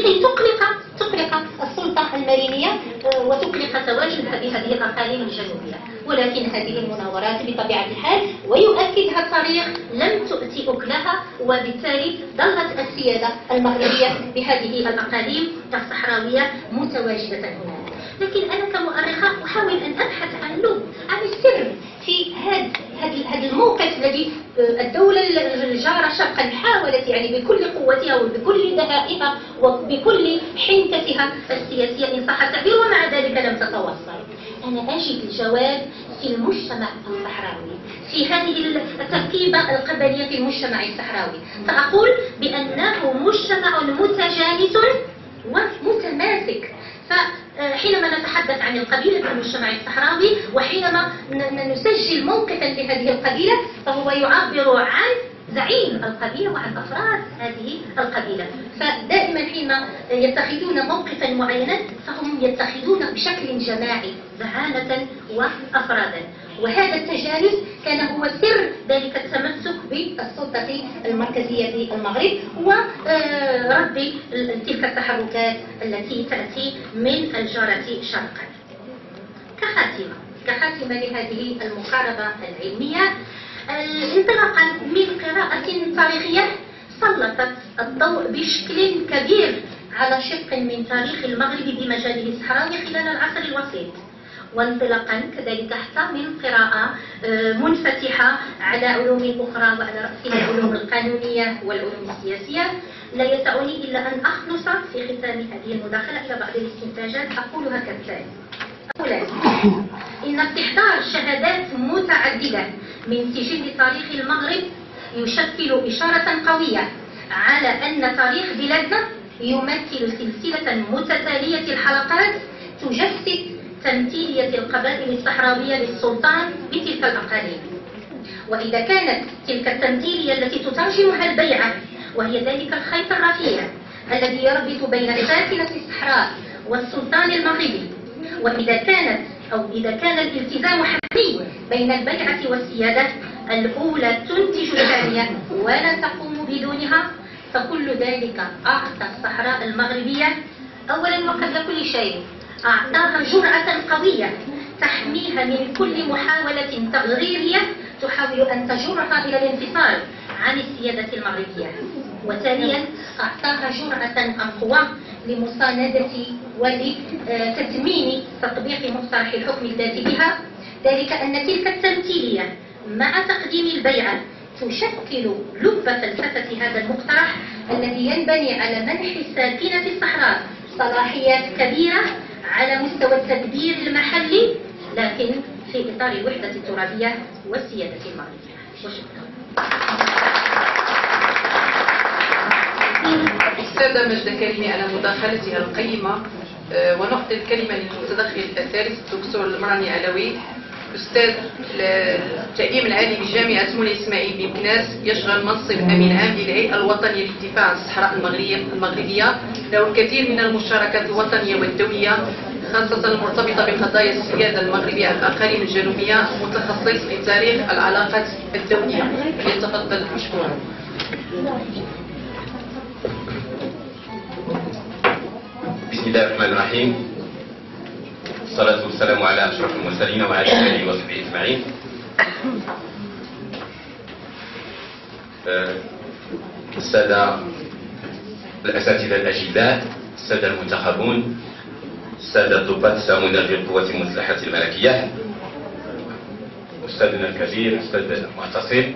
لكي تقلق السلطة المرينية وتقلق تواجد هذه الأقاليم الجنوبية. ولكن هذه المناورات بطبيعة الحال ويؤكدها التاريخ لم تؤتي أكلها، وبالتالي ظلت السيادة المغربية بهذه الأقاليم الصحراوية متواجدة هنا. لكن أنا كمؤرخة أحاول أن أبحث عن السر في هذا الموقف الذي الدولة الجارة شرقا حاولت يعني بكل قوتها وبكل دهائها وبكل حنكتها السياسية إن صح التعبير، ومع ذلك لم تتوصل. أنا أجد الجواب في المجتمع الصحراوي، في هذه التركيبة القبلية في المجتمع الصحراوي. فأقول بأنه مجتمع متجانس ومتماسك. فحينما نتحدث عن القبيلة في المجتمع الصحراوي وحينما نسجل موقفا لهذه القبيلة فهو يعبر عن زعيم القبيلة وعن أفراد هذه القبيلة. فدائما حين يتخذون موقفا معينا فهم يتخذون بشكل جماعي ذعانة وأفرادا، وهذا التجانس كان هو سر ذلك التمسك بالسلطة المركزية في المغرب ورد تلك التحركات التي تأتي من الجارة شرقا. كخاتمة لهذه المقاربة العلمية، انطلاقا من قراءة تاريخية سلطت الضوء بشكل كبير على شق من تاريخ المغرب بمجاله الصحراوي خلال العصر الوسيط، وانطلاقا كذلك حتى من قراءة منفتحة على علوم أخرى وعلى رأسها العلوم القانونية والعلوم السياسية. لا يسعني إلا أن أخلص في ختام هذه المداخلة إلى بعض الاستنتاجات أقولها كالتالي. أولا، إن استحضار شهادات متعددة من سجل تاريخ المغرب يشكل إشارة قوية على أن تاريخ بلادنا يمثل سلسلة متتالية الحلقات تجسد تمثيلية القبائل الصحراوية للسلطان بتلك الأقاليم. وإذا كانت تلك التمثيلية التي تترجمها البيعة وهي ذلك الخيط الرفيع الذي يربط بين ساكنة الصحراء والسلطان المغربي، إذا كان الالتزام حتمي بين البيعة والسيادة، الأولى تنتج الثانية ولا تقوم بدونها، فكل ذلك أعطى الصحراء المغربية أولا وقبل كل شيء أعطاها جرأة قوية تحميها من كل محاولة تغييرية تحاول أن تجرها إلى الانفصال عن السيادة المغربية. وثانيا أعطاها جرأة أقوى لمساندة ولتتمين تطبيق مقترح الحكم الذاتي بها، ذلك أن تلك التمثيلية مع تقديم البيعة تشكل لب فلسفة هذا المقترح الذي ينبني على منح ساكنة الصحراء صلاحيات كبيرة على مستوى التدبير المحلي، لكن في إطار الوحدة الترابية والسيادة المغربية. وشكرا. أستاذة مجدة كريمي على مداخلتها القيمة، ونعطي الكلمة للمتدخل الثالث الدكتور المراني علوي، أستاذ التعليم العالي بجامعة مولاي إسماعيل بمكناس، يشغل منصب أمين عام للهيئة الوطنية للدفاع عن الصحراء المغربية. له الكثير من المشاركات الوطنية والدولية خاصة المرتبطة بقضايا السيادة المغربية على الأقاليم الجنوبية، متخصص في تاريخ العلاقات الدولية. يتفضل مشكورا. بسم الله الرحمن الرحيم، والصلاة والسلام على أشرف المرسلين وعلى آله وصحبه أجمعين. السادة الأساتذة الأجلاء، السادة المنتخبون، السادة الضباط السامون في القوات المسلحة الملكية، أستاذنا الكبير أستاذ المعتصم،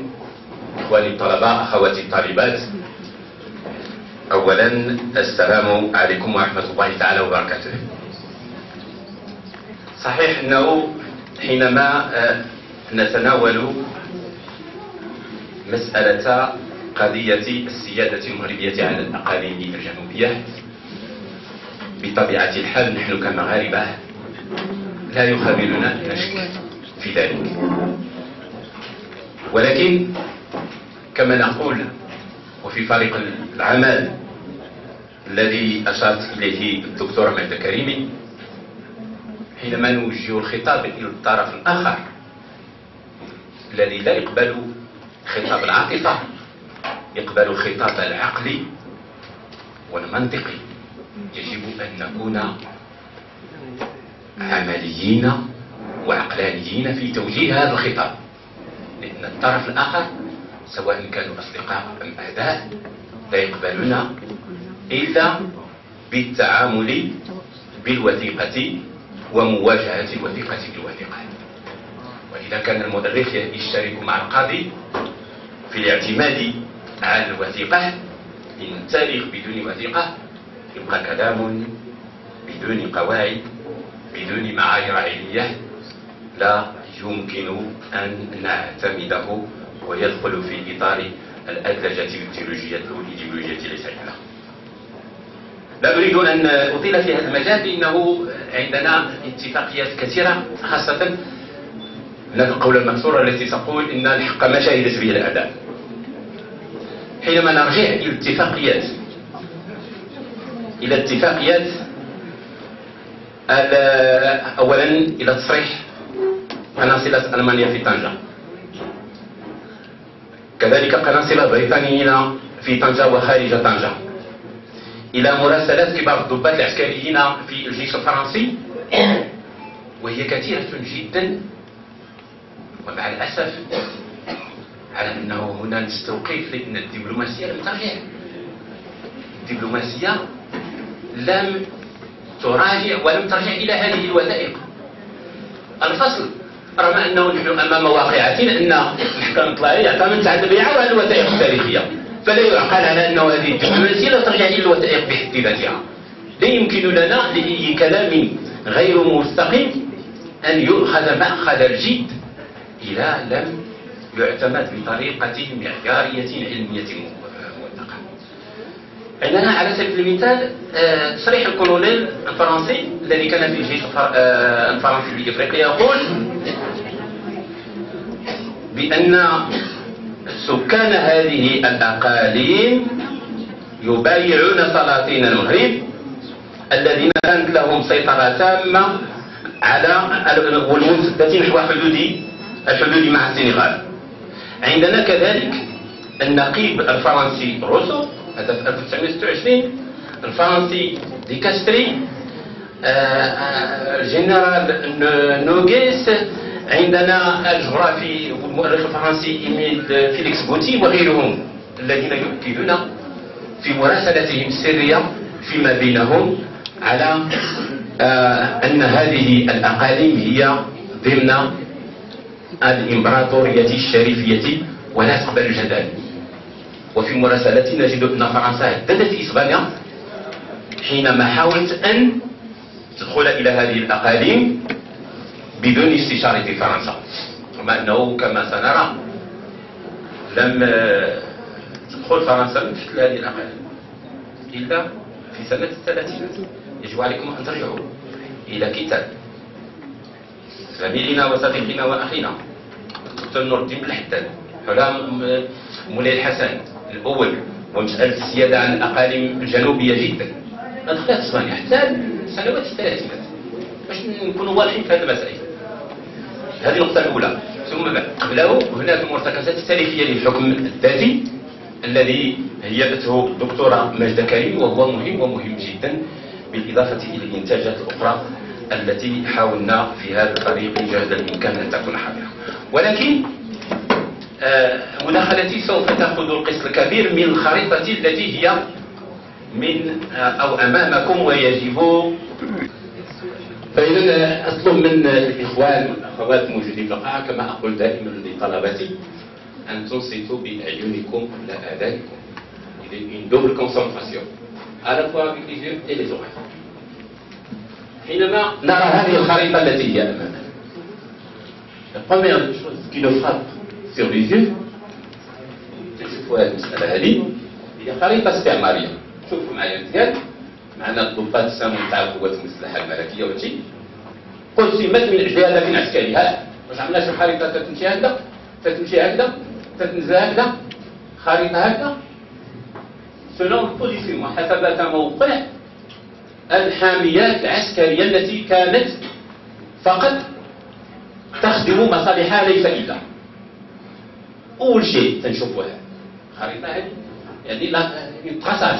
إخواني الطلبة، أخواتي الطالبات، أولا السلام عليكم ورحمة الله تعالى وبركاته. صحيح أنه حينما نتناول مسألة قضية السيادة المغربية على الأقاليم الجنوبية، بطبيعة الحال نحن كمغاربة لا يخابرنا نشك في ذلك، ولكن كما نقول وفي فريق العمل الذي أشارت إليه الدكتورة مجدة كريمي، حينما نوجه الخطاب إلى الطرف الآخر الذي لا يقبل خطاب العاطفة، يقبل الخطاب العقلي والمنطقي يجب أن نكون عمليين وعقلانيين في توجيه هذا الخطاب، لأن الطرف الآخر سواء كانوا أصدقاء أم أعداء لا يقبلون إلا بالتعامل بالوثيقة ومواجهة الوثيقة بالوثيقة. وإذا كان المؤرخ يشترك مع القاضي في الاعتماد على الوثيقة، إن التاريخ بدون وثيقة يبقى كلام بدون قواعد بدون معايير علمية لا يمكن أن نعتمده ويدخل في إطار الأدلجة الإيديولوجية ليس لنا. لا أريد أن أطيل في هذا المجال لأنه عندنا اتفاقيات كثيرة، خاصة هناك القولة المكسورة التي تقول إن الحق ما شهدت به الأعداء. حينما نرجع إلى اتفاقيات أولا إلى تصريح قناصلة ألمانيا في طنجة، كذلك قناصلة بريطانيين في طنجة وخارج طنجة، إلى مراسلات كبار الضباط العسكريين في الجيش الفرنسي، وهي كثيرة جدا. ومع الأسف على أنه هنا نستوقف لأن الدبلوماسية لم ترجع، الدبلوماسية لم تراجع ولم ترجع إلى هذه الوثائق. الفصل رغم أنه نحن أمام واقعة أن المحكمة الإطلالية اعتمدت على البيعة وعلى الوثائق التاريخية، فلا يعقل على أنه هذه الدبلوماسية لا ترجع إلى الوثائق بحد ذاتها. لا يمكن لنا لأي كلام غير مستقيم أن يؤخذ مأخذ الجد إذا لم يعتمد بطريقة معيارية علمية موثقة. عندنا على سبيل المثال تصريح الكولونيل الفرنسي الذي كان في الجيش الفرنسي بإفريقيا يقول بأن سكان هذه الأقاليم يبايعون سلاطين المغرب الذين كانت لهم سيطرة تامة على والممتدة نحو الحدود مع السنغال. عندنا كذلك النقيب الفرنسي روسو هذا في 1926، الفرنسي دي كاستري، الجنرال نوغيس، عندنا الجغرافي والمؤرخ الفرنسي إيميل فيليكس بوتي وغيرهم الذين يؤكدون في مراسلتهم السرية فيما بينهم على أن هذه الأقاليم هي ضمن الإمبراطورية الشريفية ولا تقبل الجدال. وفي مراسلتنا نجد أن فرنسا هددت إسبانيا حينما حاولت أن تدخل إلى هذه الأقاليم بدون استشارة فرنسا، رغم أنه كما سنرى لم تدخل فرنسا مثل هذه الأقاليم إلا في سنة 30. يجب عليكم أن ترجعوا إلى كتاب زميلنا وصديقنا وأخينا الدكتور نور الدين بن الحداد حول مولاي الحسن الأول ومسألة السيادة عن الأقاليم الجنوبية جدا. ما دخلت إسبانيا حتى سنوات الثلاثينات باش نكونوا واضحين في هذه المسائل. هذه النقطة الأولى. ثم قبله هناك المرتكزات التاريخية للحكم الذاتي الذي هيئته الدكتورة ماجدة كريم، وهو مهم جدا بالإضافة إلى الإنتاجات الأخرى التي حاولنا في هذا الطريق جهد الإمكان أن تكون حاضرة. ولكن مداخلتي سوف تأخذ القسط الكبير من الخريطة التي هي من أو أمامكم ويجب. فإذا أطلب من الإخوان والأخوات الموجودين في القاعة كما أقول دائما لطلبتي أن تنصتوا بأعينكم لا آذانكم. Il y a une double concentration à la fois avec les yeux et les oreilles. حينما نرى هذه الخريطة التي هي أمامنا، la première chose qui nous frappe sur les yeux تشوفوا هذه المسألة هذه هي خريطة استعمارية. شوفوا معايا مزيان، معنا الضباط السامون تاع القوات المسلحة الملكية وشي قسمت من أجل هدف عسكري. ها واش عملنا شي خريطة تتمشي هكذا تتمشي هكذا تتنزل هكذا، خريطة هكذا سلون البوزيسيون حسب موقع الحاميات العسكرية التي كانت فقط تخدم مصالحها ليس إلا. أول شيء تنشوفوها خريطة هذه يعني لا تراساج